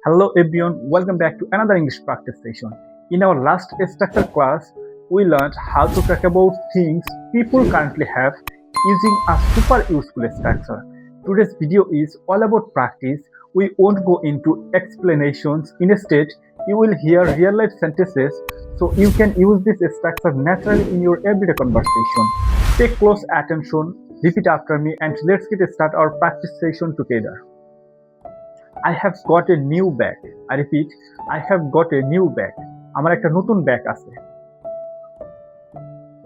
Hello everyone, welcome back to another English practice session. In our last structure class, we learned how to talk about things people currently have using a super useful structure. Today's video is all about practice. We won't go into explanations. Instead, you will hear real life sentences so you can use this structure naturally in your everyday conversation. Pay close attention, repeat after me, and let's get started our practice session together. I have got a new bag. I repeat, I have got a new bag. আমার একটা নতুন bag আছে.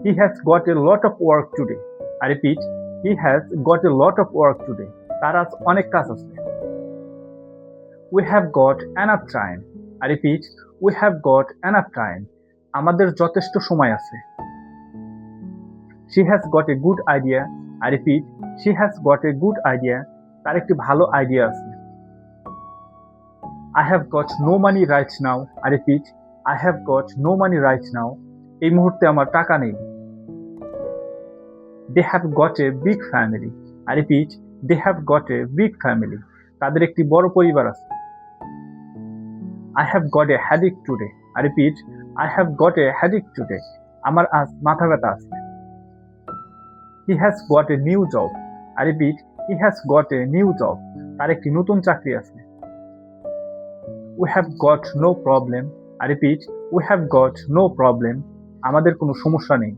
He has got a lot of work today. I repeat, he has got a lot of work today. তার আজ অনেক কাজ আছে. We have got enough time. I repeat, we have got enough time. আমাদের যথেষ্ট সময় আছে. She has got a good idea. I repeat, she has got a good idea. তার একটি ভালো আইডিয়া আছে. I have got no money right now. I repeat, I have got no money right now. এই মুহূর্তে আমার টাকা নেই. They have got a big family. I repeat, they have got a big family. তাদের একটি বড় পরিবার আছে. I have got a headache today. I repeat, I have got a headache today. আমার আজ মাথা ব্যথা আছে. He has got a new job. I repeat, he has got a new job. তার একটি নতুন চাকরি আছে. We have got no problem. I repeat, we have got no problem. আমাদের কোনো সমস্যা নেই.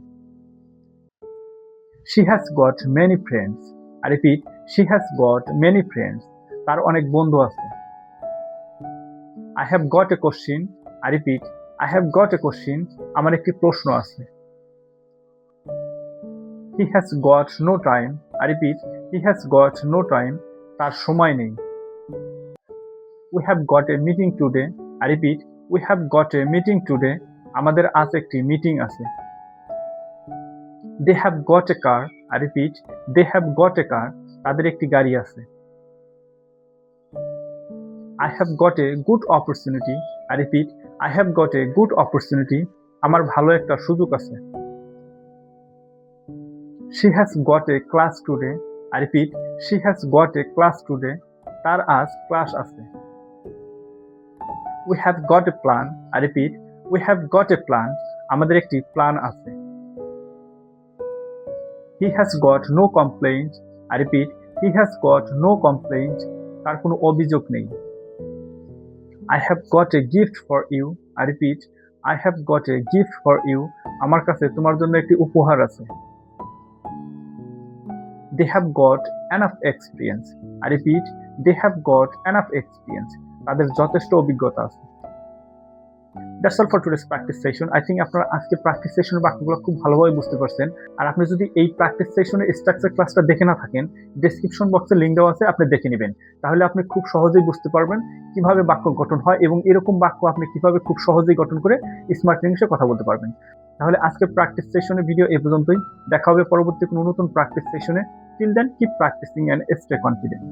She has got many friends. I repeat, she has got many friends. তার অনেক বন্ধু আছে. I have got a question. I repeat, I have got a question. আমার একটি প্রশ্ন আছে. He has got no time. I repeat, he has got no time. তার সময় নেই. We have got a meeting today. I repeat, we have got a meeting today. আমাদের আজ একটি মিটিং আছে. They have got a car. I repeat, they have got a car. তাদের একটি গাড়ি আছে. I have got a good opportunity. I repeat, I have got a good opportunity. আমার ভালো একটা সুযোগ আছে. She has got a class today. I repeat, she has got a class today. তার আজ ক্লাস আছে. We have got a plan. I repeat, we have got a plan. আমাদের একটি প্ল্যান আছে. He has got no complaints. I repeat, he has got no complaints. তার কোনো অভিযোগ নেই. I have got a gift for you. I repeat, I have got a gift for you. আমার কাছে তোমার জন্য একটি উপহার আছে. They have got enough experience. I repeat, they have got enough experience. তাদের যথেষ্ট অভিজ্ঞতা আছে. That's all for today's practice session. I think আপনারা আজকে প্র্যাকটিস সেশনের বাক্যগুলো খুব ভালোভাবে বুঝতে পারছেন. আর আপনি যদি এই প্র্যাকটিস সেশনের স্ট্রাকচার ক্লাসটা দেখে না থাকেন, ডেসক্রিপশন বক্সে লিংক দেওয়া আছে, আপনি দেখে নেবেন. তাহলে আপনি খুব সহজেই বুঝতে পারবেন কিভাবে বাক্য গঠন হয় এবং এরকম বাক্য আপনি কিভাবে খুব সহজেই গঠন করে স্মার্ট ইংলিশে কথা বলতে পারবেন. তাহলে আজকে প্র্যাকটিস সেশনের ভিডিও এই পর্যন্তই. দেখা হবে পরবর্তী কোনো নতুন প্র্যাকটিস সেশনে. Till then, keep practicing and stay confident.